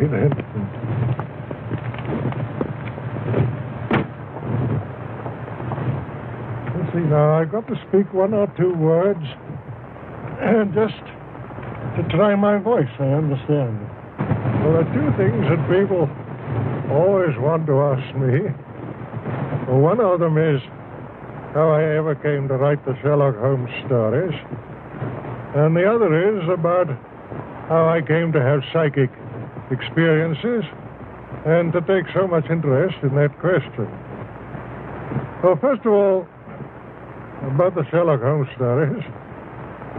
me then. Let's see now, I've got to speak one or two words, and just to try my voice, I understand. Well, there are two things that people always want to ask me. Well, one of them is how I ever came to write the Sherlock Holmes stories, and the other is about how I came to have psychic experiences and to take so much interest in that question. Well, first of all, about the Sherlock Holmes stories,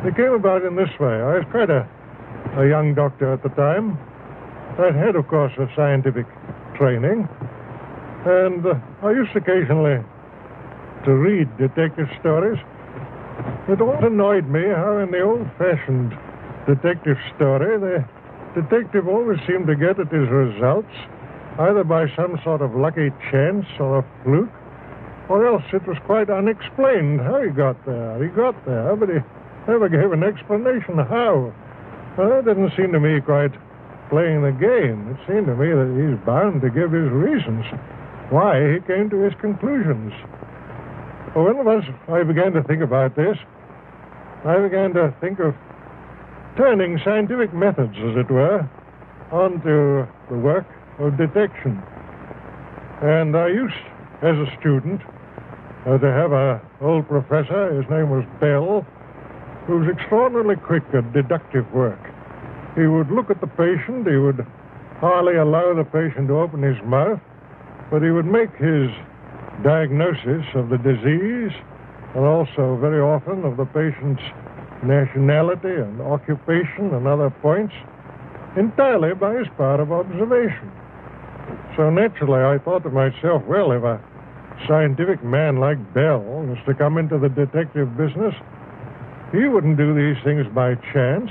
they came about in this way. I was quite a young doctor at the time. I'd had, of course, a scientific training, and I used occasionally to read detective stories. It always annoyed me how in the old-fashioned detective story, the detective always seemed to get at his results either by some sort of lucky chance or a fluke, or else it was quite unexplained how he got there. He got there, but he never gave an explanation how. Well, that didn't seem to me quite playing the game. It seemed to me that he's bound to give his reasons why he came to his conclusions. Well, once I began to think about this, I began to think of turning scientific methods, as it were, onto the work of detection. And I used, as a student, to have an old professor, his name was Doyle, who was extraordinarily quick at deductive work. He would look at the patient, he would hardly allow the patient to open his mouth, but he would make his diagnosis of the disease and also very often of the patient's nationality and occupation and other points entirely by his power of observation. So naturally I thought to myself, well, if a scientific man like Bell was to come into the detective business, he wouldn't do these things by chance.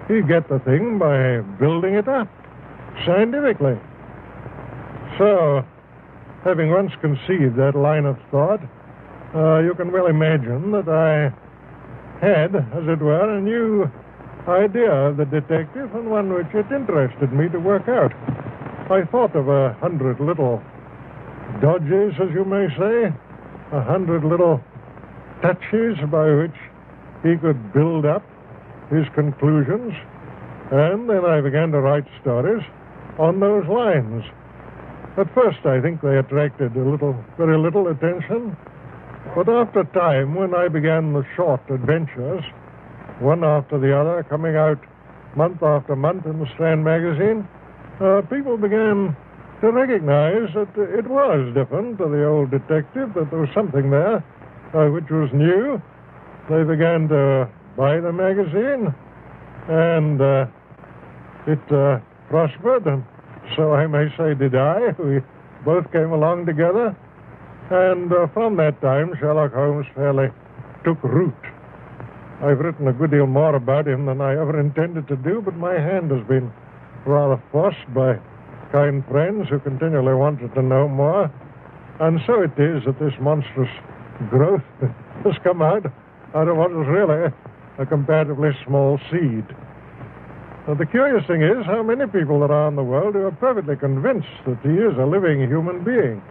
He'd get the thing by building it up scientifically. So, having once conceived that line of thought, you can well imagine that I had, as it were, a new idea of the detective, and one which it interested me to work out. I thought of 100 little dodges, as you may say, 100 little touches by which he could build up his conclusions, and then I began to write stories on those lines. At first, I think they attracted very little attention, but after time, when I began the short adventures, one after the other, coming out month after month in the Strand magazine, people began to recognize that it was different to the old detective, that there was something there which was new. They began to buy the magazine, and it prospered, and so I may say did I. We both came along together, and from that time, Sherlock Holmes fairly took root. I've written a good deal more about him than I ever intended to do, but my hand has been rather forced by kind friends who continually wanted to know more, and so it is that this monstrous growth has come out of what was really a comparatively small seed. Now, the curious thing is how many people there are in the world who are perfectly convinced that he is a living human being.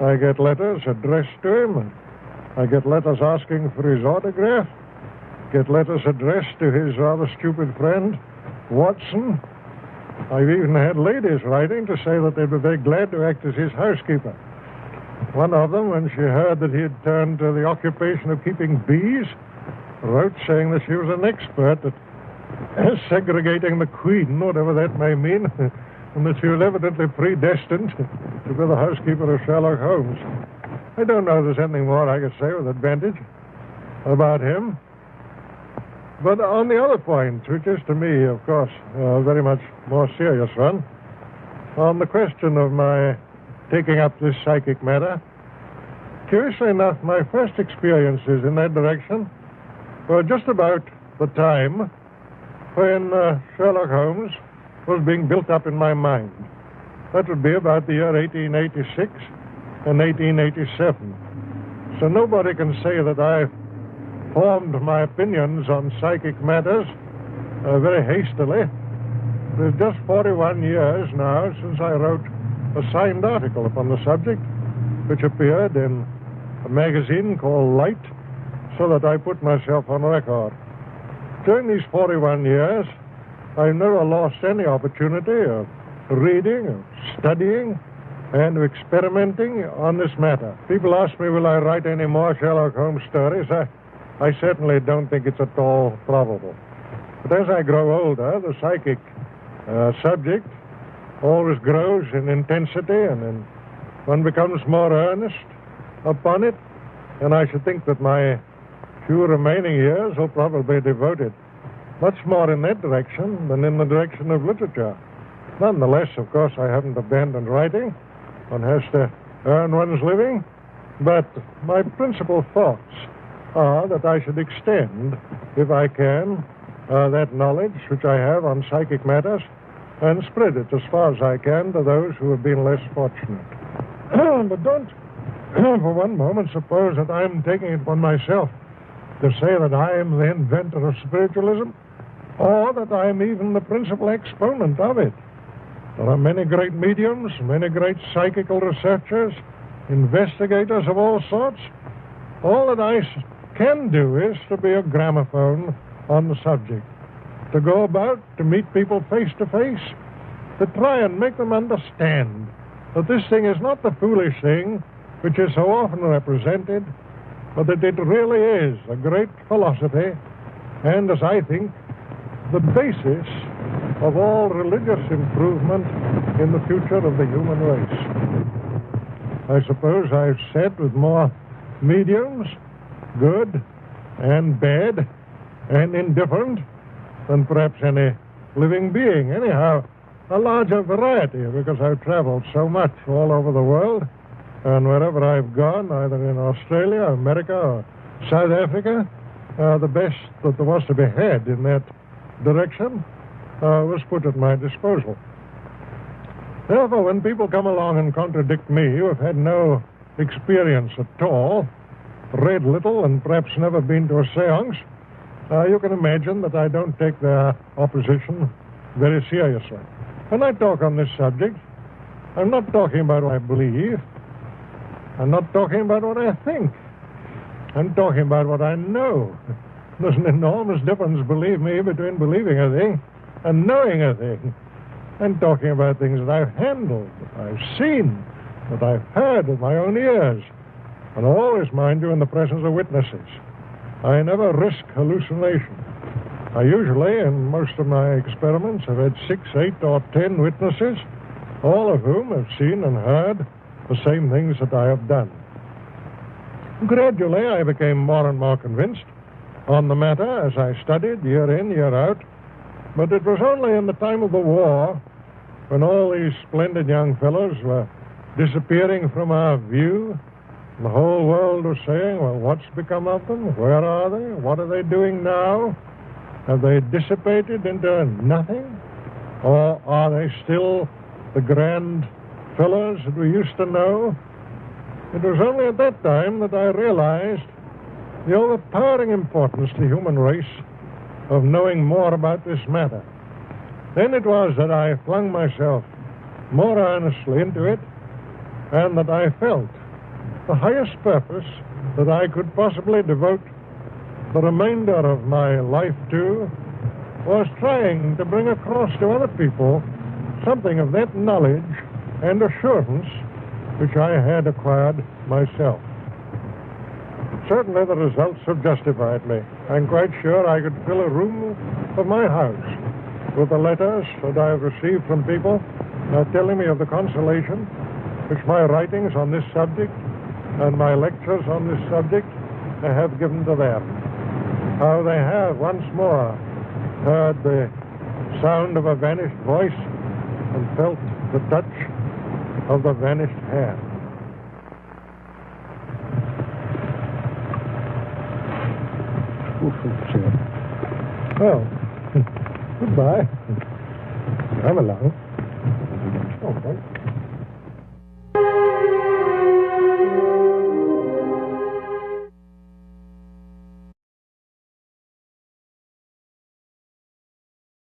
I get letters addressed to him, and I get letters asking for his autograph, get letters addressed to his rather stupid friend, Watson. I've even had ladies writing to say that they'd be very glad to act as his housekeeper. One of them, when she heard that he had turned to the occupation of keeping bees, wrote saying that she was an expert at segregating the queen, whatever that may mean, and that she was evidently predestined to be the housekeeper of Sherlock Holmes. I don't know if there's anything more I could say with advantage about him. But on the other point, which is to me, of course, a very much more serious one, on the question of my taking up this psychic matter, curiously enough, my first experiences in that direction were just about the time when Sherlock Holmes was being built up in my mind. That would be about the year 1886 and 1887. So nobody can say that I formed my opinions on psychic matters very hastily. It's just 41 years now since I wrote a signed article upon the subject, which appeared in a magazine called Light, so that I put myself on record. During these 41 years, I've never lost any opportunity of reading, of studying, and of experimenting on this matter. People ask me, will I write any more Sherlock Holmes stories? I certainly don't think it's at all probable. But as I grow older, the psychic subject always grows in intensity, and one becomes more earnest upon it, and I should think that my few remaining years will probably be devoted much more in that direction than in the direction of literature. Nonetheless, of course, I haven't abandoned writing. One has to earn one's living, but my principal thoughts are that I should extend, if I can, that knowledge which I have on psychic matters and spread it as far as I can to those who have been less fortunate. But don't for one moment suppose that I'm taking it upon myself to say that I am the inventor of spiritualism, or that I am even the principal exponent of it. There are many great mediums, many great psychical researchers, investigators of all sorts. All that I can do is to be a gramophone on the subject, to go about, to meet people face to face, to try and make them understand that this thing is not the foolish thing which is so often represented, but that it really is a great philosophy, and, as I think, the basis of all religious improvement in the future of the human race. I suppose I've said with more mediums, good and bad and indifferent, than perhaps any living being. Anyhow, a larger variety, because I've traveled so much all over the world, and wherever I've gone, either in Australia, America, or South Africa, the best that there was to be had in that direction was put at my disposal. Therefore, when people come along and contradict me, who have had no experience at all, read little, and perhaps never been to a seance, you can imagine that I don't take their opposition very seriously. When I talk on this subject, I'm not talking about what I believe. I'm not talking about what I think. I'm talking about what I know. There's an enormous difference, believe me, between believing a thing and knowing a thing. I'm talking about things that I've handled, that I've seen, that I've heard with my own ears, and always, mind you, in the presence of witnesses. I never risk hallucination. I usually, in most of my experiments, have had 6, 8, or 10 witnesses, all of whom have seen and heard the same things that I have done. Gradually, I became more and more convinced on the matter as I studied year in, year out, but it was only in the time of the war, when all these splendid young fellows were disappearing from our view, and the whole world was saying, well, what's become of them? Where are they? What are they doing now? Have they dissipated into nothing? Or are they still the grand fellows that we used to know? It was only at that time that I realized the overpowering importance to the human race of knowing more about this matter. Then it was that I flung myself more earnestly into it, and that I felt the highest purpose that I could possibly devote the remainder of my life to was trying to bring across to other people something of that knowledge and assurance which I had acquired myself. Certainly the results have justified me. I'm quite sure I could fill a room of my house with the letters that I have received from people telling me of the consolation which my writings on this subject and my lectures on this subject have given to them. How they have once more heard the sound of a vanished voice and felt the touch of the vanished hand. Well, goodbye. Come along. Okay.